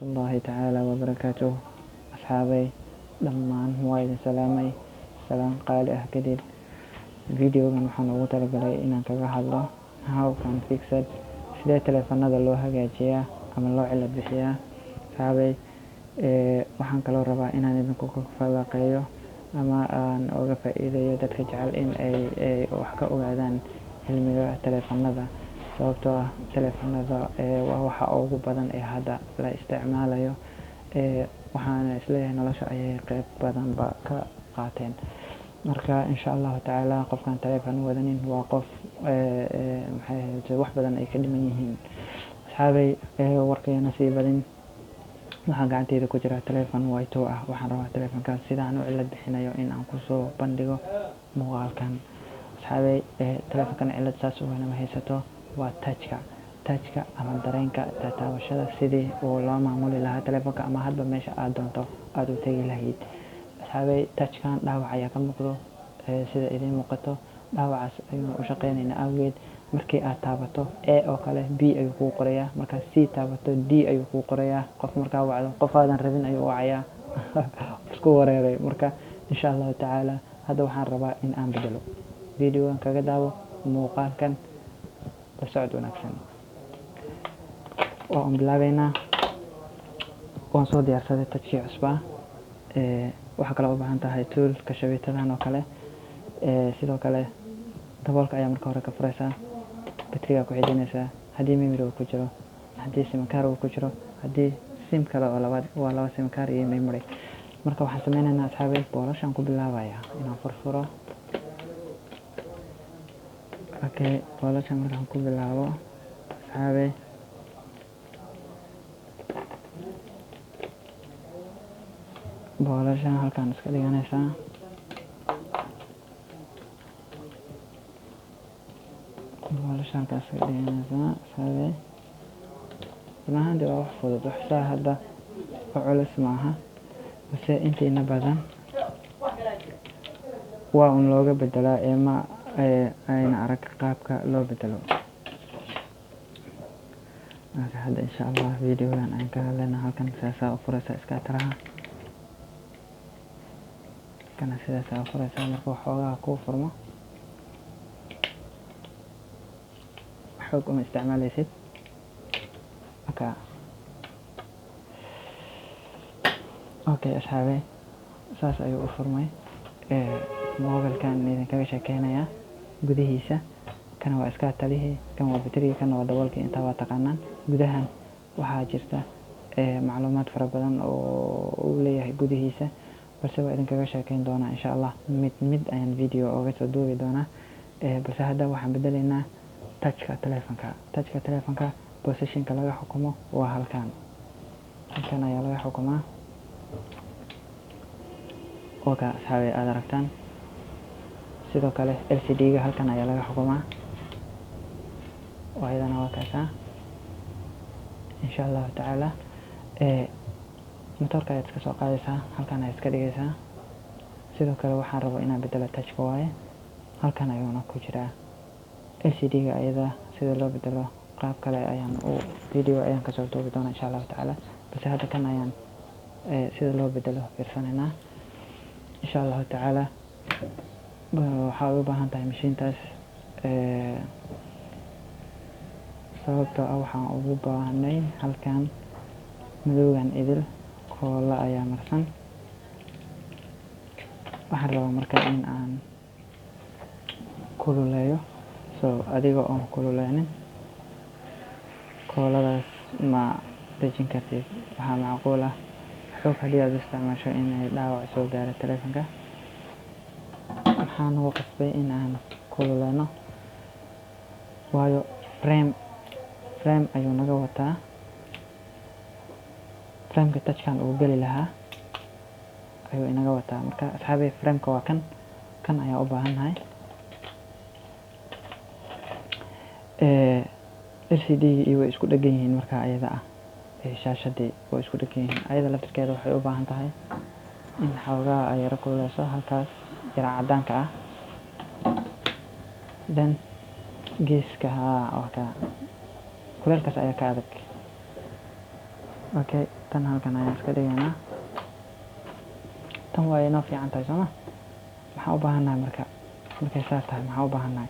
الله تعالى وبركاته. أصحابي dhammaan waa idin salaamay salaan qaali ah kadib videogan waxaan ugu talagalay inaan kaga hadlo how can fixed sidee teleefanada loo hagaajiyaa ama loo cilad bixiyaa. Asxaabay waxaan kaloo rabaa inaan idinku falanqeeyo ama aan uga faa'iideeyo dadka jecel in ay wax ka ogaadaan cilmiga teleefanada, sababtoo ah teleefanada waa waxa ugu badan ee hadda la isticmaalayo. waxaan isleeyahay nolosha ayay qayb badan ba ka qaateen. Marka insha allahu tacaala qofkaan teleefan wadanin waa qof wax badan ay ka dhiman yihiin. Asxaabay warkayna sii badin, waxaan gacanteyda ku jira teleefan Y2 ah. waxaan rabaa teleefankaas sidaan u cilad bixinayo in aan kusoo bandhigo muuqaalkan. Asxaabay teleefankan cilad saas weyn ma haysato, waa touchka ama dareenka taabashada sidii uu loo maamuli lahaa teleefanka ama hadba meesha aad doonto aad u tagi lahayd. Asxaabay touchkan dhaawac ayaa ka muuqdo, sida idin muuqato dhaawacaas ayuu u shaqeynaynaa awgeed markii aad taabato A oo kale B ayuu kuu qorayaa, markaad C taabato D ayuu kuu qorayaa. qof markaa wacdo qof aadan rabin ayuu wacayaa isku wareeray. Marka insha allahu tacaala hadda waxaan rabaa in aan bedelo videogan kaga daawo muuqaalkan la socod wanaagsan. waan bilaabeynaa. waan soo diyaarsaday touchkii cusbaa. waxaa kaloo u baahan tahay toolka shabitadan oo kale. sidoo kale daboolka ayaa marka hore ka furaysaa, batriga ku xidhinaysaa haddii memory uu ku jiro, haddii sim card uu ku jiro, haddii sim kale oo waa laba sim card iyo memory. marka waxaan sameynaynaa asxaabay boolashaan ku bilaabayaa inaan furfuro. boolashaan markaan ku bilaabo asxaabay boolashaan halkaan iska dhiganaysaa. asxaabay runahaanti waa wax fudud, wax saa hadda oo culus maaha, balse intiina badan waa un looga bedelaa ma ayna arag qaabka loo bedelo. marka hadda insha allah videogan ayaan ka hadlaynaa. halkan sidaasaa u furaysaa iska tiraha, kana sidaasaa u furaysaa. marka waxoogaa kuu furmo xoog uma isticmaalaysid. marka asxaabay saas ayuu u furmay. mobilkan idinkaga sheekeynayaa gudihiisa. kana waa iska talihii, kan waa batriga, kana waa daboolkii. intaa waa taqaanaan. gudahan waxaa jirta macluumaad fara badan oo uu leeyahay gudihiisa, balse waa idinkaga sheekeyn doonaa insha allah mid ayaan video oga soo duubi doonaa. balse hadda waxaan bedelaynaa touchka teleefanka. positionka laga xukumo waa halkan ayaa laga xukumaa. waka asxaabay aad aragtaan. sidoo kale LCD-ga halkan ayaa laga xukumaa, ayadana waa kaasaa. insha allahu tacaala motorka ayaad iska soo qaadaysaa, halkan ayaad iska dhigaysaa. sidoo kale waxaan rabo inaan bedelo touchka waaye, halkan ayuuna ku jiraa. LCD-ga ayada sida loo bedelo qaab kale ayaan video ayaan kasoo duubi doonaa insha allahu tacaala. balse hadda kan ayaan sida loo bedelo fiirsanaynaa insha allahu tacaala. waxaa u baahan tahay mashiintaas, sababtoo ah waxaan ugu baahnay halkan madowgan idil koola ayaa marsan. waxaan rabaa marka in aan kululeeyo, adiga oon kululeynin kooladaas ma dejin kartid. waxaa macquul ah xoog haddii aad isticmaasho inay dhaawac soo gaaro teleefanka. waxaan ugu qasbay in aan kululeyno waayo frame ayuu naga wataa. frameka touchkan uu geli lahaa ayuu inaga wataa. marka asxaabay frameka waa kan ayaa u baahannahay. LCD-gii way isku dhagan yihiin markaa ayada ah. shaashadii way isku dhagan yihiin. ayada laftirkeeda waxay u baahan tahay in xoogaa ay yara kululeyso halkaas yara cadaanka ah. then geeska kuleelkaas ayaa ka adag. Okay, tan halkan ayaan iska dhigaynaa. Tan waa inoo fiican tahay sooma. Maxaa u baahannahay markay saa tahay maxaa u baahannahay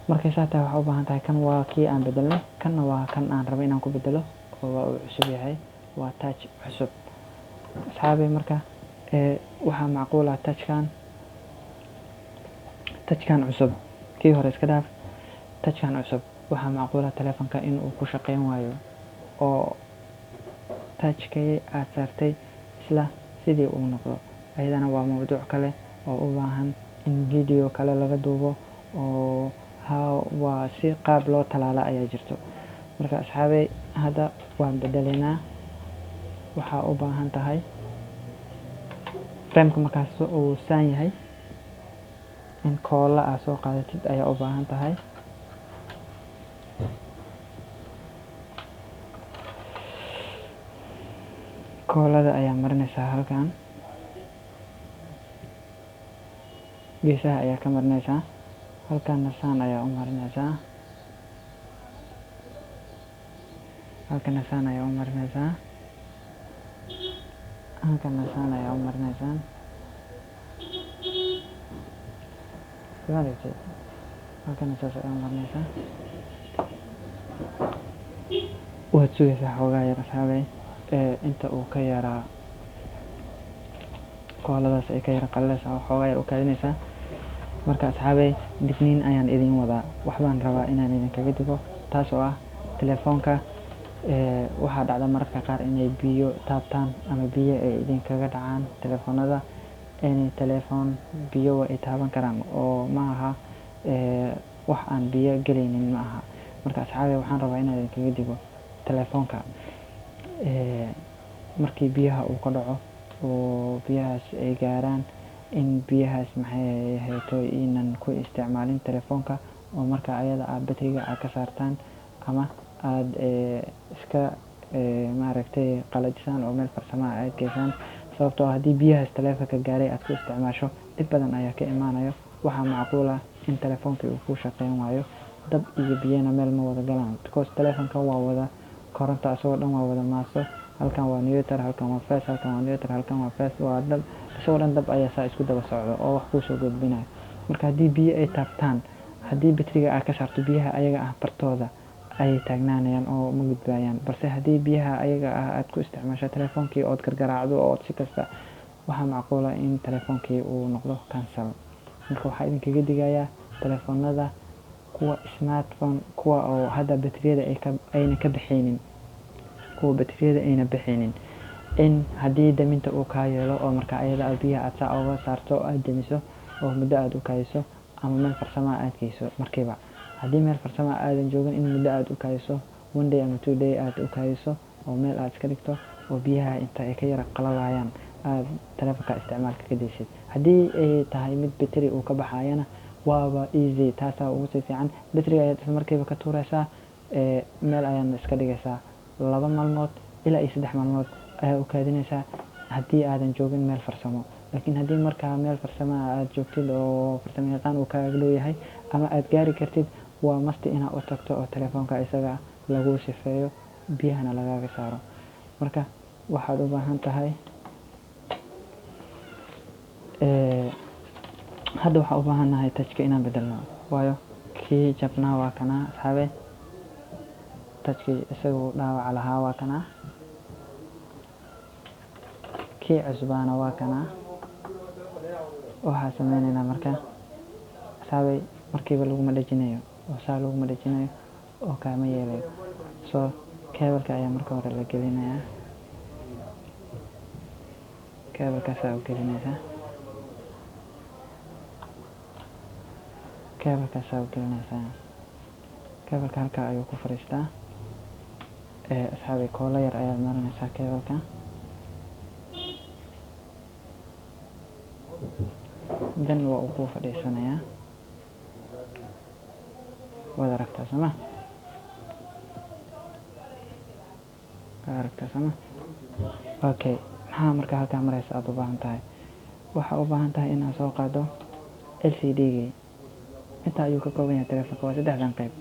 markay saa tahay waxaa u baahan tahay kan waa kii aan bedelnay, kanna waa kan aan rabo inaan ku bedelo oo waa uu cusub yahay, waa touch cusub. Asxaabey marka waxaa macquul ah touchkan cusub kii hore iska dhaaf. Touchkan cusub waxaa macquul ah taleefanka in uu ku shaqayn waayo oo touchkii aad saartay isla sidii uu noqdo. Ayadana waa mawduuc kale oo u baahan in video kale laga duubo oo waa si qaab loo talaala ayaa jirto. Marka asxaabey hadda waan bedelaynaa. Waxaa u baahan tahay frameka markaas uu saan yahay in koola aad soo qaadatid ayaa u baahan tahay. Koolada ayaa marinaysaa halkan, geesaha ayaa ka marinaysaa, halkanna saan ayaa u marinaysaa, halkanna saan ayaa u marinaysaa, halkanna saan ayaa u marinaysaa. Halkanna saas ayaa u marinaysaa. Waad sugaysaa xoogaa yar asxaabey inta uu ka yaraa kooladaas ay ka yara qalaleysaa oo xoogaa yar u kaadinaysaa. Marka asxaabey digniin ayaan idin wadaa. Waxbaan rabaa inaan idinkaga digo taas oo ah telefoonka waxaa dhacda mararka qaar inay biyo taabtaan ama biyo ay idinkaga dhacaan telefoonada. Telefoon biyo waa ay taaban karaan oo ma aha wax aan biyo gelaynin ma aha. Marka asxaabey waxaan rabaa inaan idinkaga digo telefoonka markii biyaha uu ka dhaco oo biyahaas ay gaaraan in biyahaas maxay hayto inaan ku isticmaalin telefoonka oo marka ayada bateriga aad ka saartaan ama aad iska maaragtay qalajisaan oo meel farsamo aad geysaan. Sababtoo ah haddii biyahaas telefoonka gaaray aad ku isticmaasho dib badan ayaa ka imaanayo. Waxaa macquul ah in telefoonkii uu ku shaqayn waayo, dab iyo biyana meel ma wada galaan because telefoonka waa wada koronto asagoo dhan waa wada maaso. Halkan waa neutral, halkan waa fast, halkan waa neutral, halkan waa fast, waa dab asagoo dhan dab ayaa saa isku daba socdo oo wax kuu soo gudbinayo. Marka haddii biyo ay taabtaan, haddii bateriga aad ka saarto biyaha ayaga ah bartooda ayay taagnaanayaan oo ma gudbayaan. Balse haddii biyaha ayaga ah aad ku isticmaasho telefoonkii ood gargaraacdo oo si kasta waxaa macquul ah in telefoonkii uu noqdo cancel. Marka waxaa idinkaga digayaa telefoonada kuwa smartphone kuwa oo hadda bateriyada ayna ka bixinin, kuwa bateriyada ayna bixinin in haddii daminta uu kaa yeelo oo marka ayada biyaha aad saa uga saarto oo aad damiso oo muddo aad u kayso ama meel farsamo aad geyso markiiba. Haddii meel farsamo aadan joogin in muddo aad u kayso 1 day ama 2 day aad u kayso oo meel aad iska dhigto oo biyaha inta ay ka yara qalalayaan aad telefoonka isticmaalka ka daysid. Haddii ay tahay mid bateri uu ka baxayana waaba easy taasaa ugu sii fiican. Bateriga ayaad isla markiiba ka tuuraysaa meel ayaadna iska dhigaysaa 2 maalmood ilaa 3 maalmood ayaa u kaadinaysaa haddii aadan joogin meel farsamo. Laakiin haddii markaa meel farsamo aad joogtid oo farsamo yaqaan uu kaaga dhow yahay ama aad gaari kartid waa masti inaad u tagto oo telefoonka isaga lagu sifeeyo biyahana lagaaga saaro. Marka waxaad u baahan tahay hadda waxaan u baahannahay touchka inaan bedelno waayo kii jabnaa waa kana asxaabey. Touchkii isagu dhaawaca lahaa waa kana, kii cusbaana waa kana. Waxaa sameynaynaa marka asxaabey markiiba laguma dhajinayo oo saa laguma dhajinayo oo kaama yeelayo. So keebalka ayaa marka hore la gelinayaa, keebalkaasaa u gelinaysaa, keebalkaasaa u gelinaysaa. Keebalka halkaa ayuu ku fadhiistaa. Asxaabey koola yar ayaad marinaysaa keebalka. Dan waa uu ku fadhiisanayaa. Waad aragtaa sama? Waad aragtaa sama? Okay, maxaa marka halkaa maraysa aad u baahan tahay? Waxaa u baahan tahay inaad soo qaado LCD-gii. Intaa ayuu ka kooban yahay telefoonka waa 3 qayb.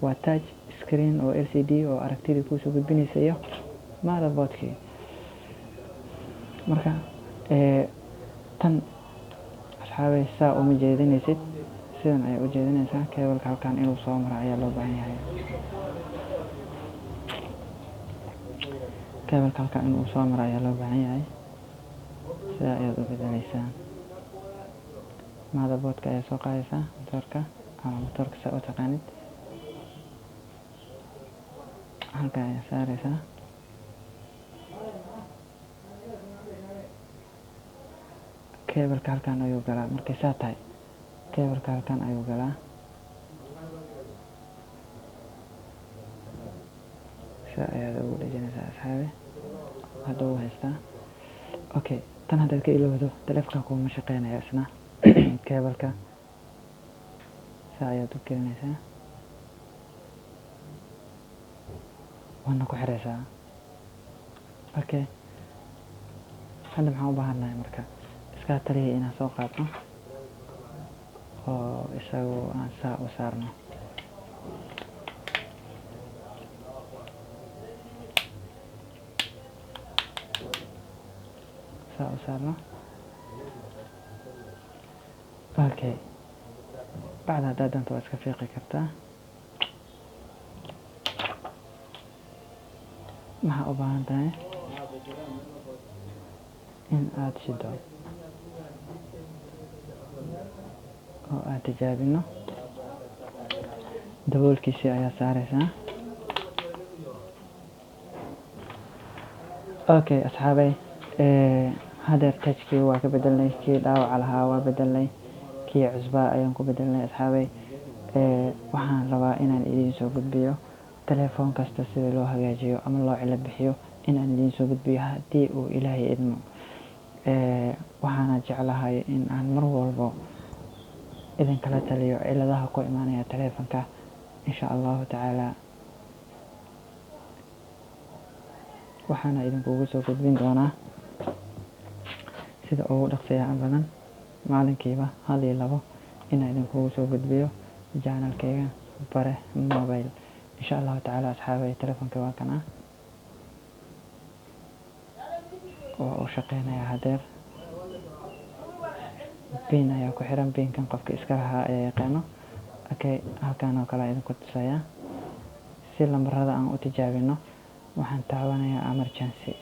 Waa touch screen oo LCD oo aragtida kuu soo gudbinaysa iyo motherboardkii. Marka tan asxaabay saa uma jeedinaysid, sidan ayay u jeedinaysaa. Keebalka halkan inuu soo maro ayaa loo baahan yahay. Keebalka halkan inuu soo maro ayaa loo baahan yahay. Sida ayaad u bedelaysaa. Motherboardka ayaa soo qaadaysaa motorka ama motorka saa u taqaanid. Halkan ayaa saaraysaa. Keebalka halkan ayuu galaa. Markay saa tahay, keebalka halkan ayuu galaa. Saa ayaad ugu dhejinaysaa asxaabi. Hadda wuu haystaa. Okay, tan haddaad ka ilowdo taleefanka kuma shaqeynayo isna. Keebalka saa ayaad u gelinaysaa. waana ku xiraysaa. Okay, hadda maxaan u baahanahay marka iska taliya inaan soo qaadno oo isagu aan saa u saarno. Saa u saarno. Okay, bacda haddaad doonto waa iska fiiqi kartaa. maxaa u baahan tahay in aad shido oo aad tijaabino. daboolkiisii ayaa saaraysaa. Okay asxaabay, hadeer touchkii waa ka bedelnay, kii dhaawaca lahaa waa bedelnay, kii cusbaa ayaan ku bedelnay asxaabay. waxaan rabaa inaan idiin soo gudbiyo telefoon kasta sida loo hagaajiyo ama loo cilad bixiyo, inaan idiin soo gudbiyo haddii uu ilaahay idmo. waxaana jeclahay in aan mar walbo idinkala taliyo ciladaha ku imaanaya telefoonka insha allahu tacaala. waxaana idinkugu soo gudbin doonaa sida ugu dhaqsiyaha badan maalinkiiba 1 iyo 2 inaan idinkugu soo gudbiyo channelkayga Bare Mobile insha allahu tacaala. asxaabay, telefoonka waa kana oo u shaqeynaya hadeer. pin ayaa ku xiran. pinkan qofka iska lahaa ayaa yaqaano. Okay, halkan oo kale idinku tusaya si lambarada aan u tijaabino. waxaan taabanayaa emergency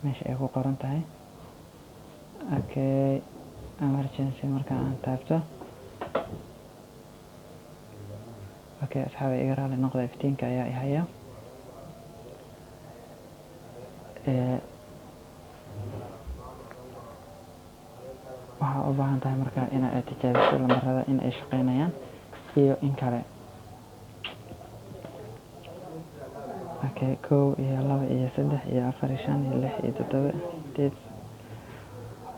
meesha ay ku qoran tahay. Okay, emergency marka aan taabto. Okay asxaabay, iga raali noqda, iftiinka ayaa i haya. waxaa u baahan tahay marka inaad tijaabiso lambarada in ay shaqeynayaan iyo in kale. Okay, 1 iyo 2 iyo 3 iyo 4 iyo 5 iyo 6 iyo 7 8.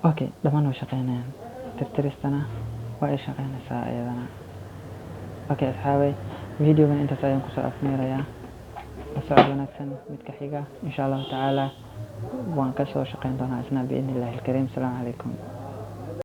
Okay, dhammaan way shaqeynayaan. tirtiristana waa ay shaqeynaysaa iyadana. Okay asxaabay, videogan intaas ayaan kusoo afmeerayaa. la socod wanaagsan midka xiga insha allahu tacaala. waan ka soo shaqeyn doonaa isna biidni illaahi alkariim. asalaamu calaykum.